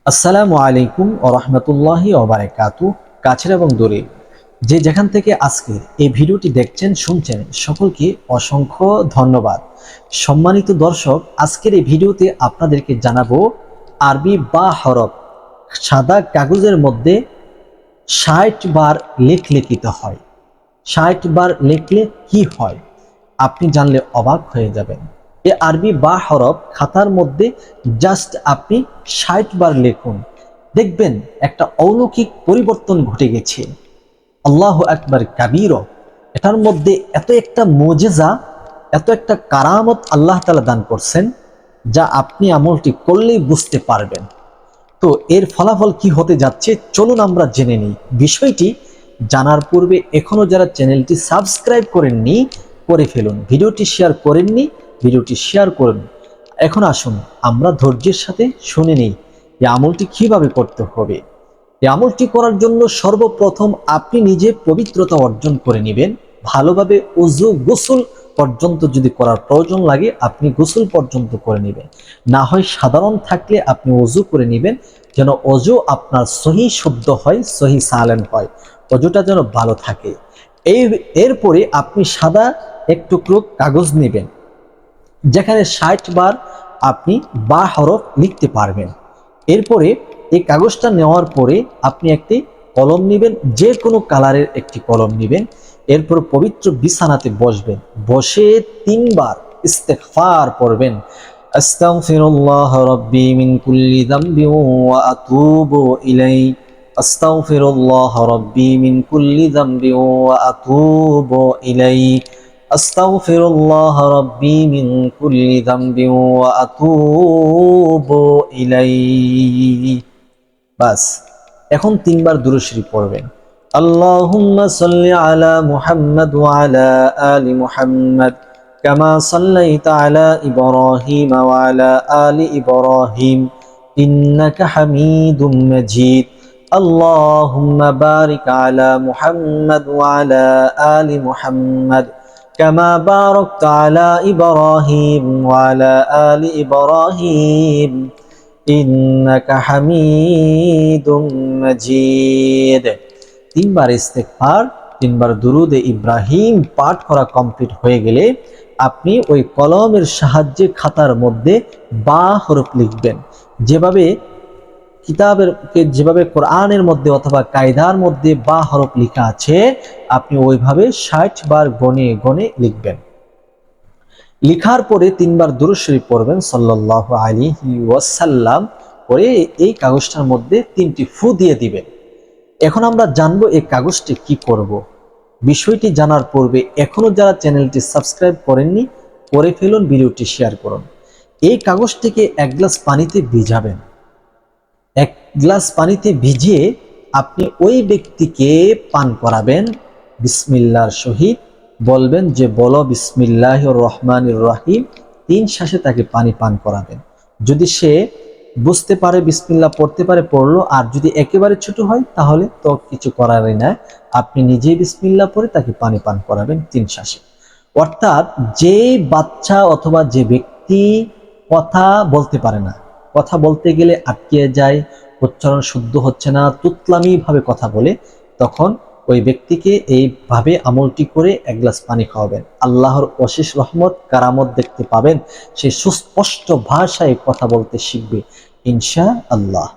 আসসালামু আলাইকুম ওয়া রাহমাতুল্লাহি ওয়া বারাকাতুহু। কাছের এবং দূরে যে যেখান থেকে আজকে এই ভিডিওটি দেখছেন শুনছেন সকলকে অসংখ্য ধন্যবাদ। সম্মানিত দর্শক, আজকের এই ভিডিওতে আপনাদেরকে জানাবো আরবি বা হরফ সাদা কাগজের মধ্যে ৬০ বার লিখতে হয়। ৬০ বার লিখলে কি হয় আপনি জানলে অবাক হয়ে যাবেন। এই আরবি বা হরফ খাতার মধ্যে জাস্ট আপনি ৬০ বার লিখুন, দেখবেন একটা অলৌকিক পরিবর্তন ঘটে গেছে। আল্লাহু আকবার কাবীর। এটার মধ্যে এত একটা মুজিজা, এত একটা কারামত আল্লাহ তাআলা দান করছেন, যা আপনি আমলটি করলেই বুঝতে পারবেন। তো এর ফলাফল কি হতে যাচ্ছে চলুন আমরা জেনে নিই। বিষয়টি জানার পূর্বে এখনো যারা চ্যানেলটি সাবস্ক্রাইব করেননি করে ফেলুন, ভিডিওটি শেয়ার করেননি ভিডিওটি শেয়ার করুন। এখন আসুন আমরা ধৈর্যের সাথে শুনে নিই এই আমলটি কিভাবে করতে হবে। এই আমলটি করার জন্য সর্বপ্রথম আপনি নিজে পবিত্রতা অর্জন করে নেবেন। ভালোভাবে ওযু গোসল পর্যন্ত যদি করার প্রয়োজন লাগে আপনি গোসল পর্যন্ত করে নেবেন, না হয় সাধারণ থাকলে আপনি ওযু করে নেবেন, যেন ওযু আপনার সহি শুদ্ধ হয়, সহি সালেম হয়, ওযুটা যেন ভালো থাকে। এরপরে আপনি সাদা এক টুকরো কাগজ নেবেন, যেখানে ৬০ বার আপনি বা হরফ লিখতে পারবেন। এরপরে এই কাগজটা নেওয়ার পরে আপনি একটি কলম নেবেন, যে কোনো কালারের একটি কলম নেবেন। এরপর পবিত্র বিছানাতে বসবেন, বসে ৩ বার ইস্তেগফার পড়বেন। আস্তাগফিরুল্লাহ রাব্বি মিন কুল্লি যামবি ওয়া আতুবু ইলাইহি। আস্তাগফিরুল্লাহ রাব্বি মিন কুল্লি যামবি ওয়া আতুবু ইলাইহি। আস্তাগফিরুল্লাহ রাব্বি মিন কুল্লি যামবি ওয়া আতুবু ইলাইহি। বাস, এখন ৩ বার দুরূদ শরীফ পড়বেন। আল্লাহুম্মা সাল্লি আলা মুহাম্মাদ ওয়া আলা আলি মুহাম্মাদ কামা সাল্লাইতা আলা ইব্রাহিম ওয়া আলা আলি ইব্রাহিম ইন্নাকা হামিদুম মাজিদ। আল্লাহুম্মা বারিক আলা মুহাম্মাদ ওয়া আলা আলি মুহাম্মাদ কামা বারাকতা আলা ইব্রাহিম ওয়া আলা আলি ইব্রাহিম ইন্নাকা হামিদুম মাজিদ। ৩ বার ইস্তেগফার, ৩ বার দুরুদে ইব্রাহিম পাঠ করা কমপ্লিট হয়ে গেলে আপনি ওই কলমের সাহায্যে খাতার মধ্যে বা হরফ লিখবেন। যেভাবে কোরআনের মধ্যে অথবা কায়দার মধ্যে বা হরফ লেখা আছে, আপনি ওইভাবে ৬০ বার গনে গনে লিখবেন। লিখার পরে ৩ বার দুরূদ শরীফ পড়বেন সাল্লাল্লাহু আলাইহি ওয়াসাল্লাম, পরে এই কাগজটার মধ্যে ৩টি ফু দিয়ে দিবেন। এখন আমরা জানবো এই কাগজটি কি করব। বিষয়টি জানার পূর্বে এখনো যারা চ্যানেলটি সাবস্ক্রাইব করেননি করে ফেলুন, ভিডিওটি শেয়ার করুন। এই কাগজটিকে ১ গ্লাস পানিতে ভিজাবেন। ১ গ্লাস পানিতে ভিজিয়ে আপনি ওই ব্যক্তিকে পান করাবেন বিসমিল্লাহর সহিত। বলবেন যে বলো বিসমিল্লাহির রহমানির রহিম, ৩ শ্বাসে তাকে পানি পান করাবেন। যদি সে বুঝতে পারে বিসমিল্লাহ পড়তে পারে পড়লো, আর যদি একেবারে ছোট হয় তাহলে তো কিছু করারই না, আপনি নিজেই বিসমিল্লাহ পড়ে তাকে পানি পান করাবেন ৩ শ্বাসে। অর্থাৎ যে বাচ্চা অথবা যে ব্যক্তি কথা বলতে পারে না, কথা বলতে গেলে আটকে যায়, উচ্চারণ শুদ্ধ হচ্ছে না, তুতলামি ভাবে কথা বলে, তখন ওই ব্যক্তিকে এইভাবে আমলটি করে ১ গ্লাস পানি খাওয়াবেন। আল্লাহর অশেষ রহমত কারামত দেখতে পাবেন, সে সুস্পষ্ট ভাষায় কথা বলতে শিখবে ইনশাআল্লাহ।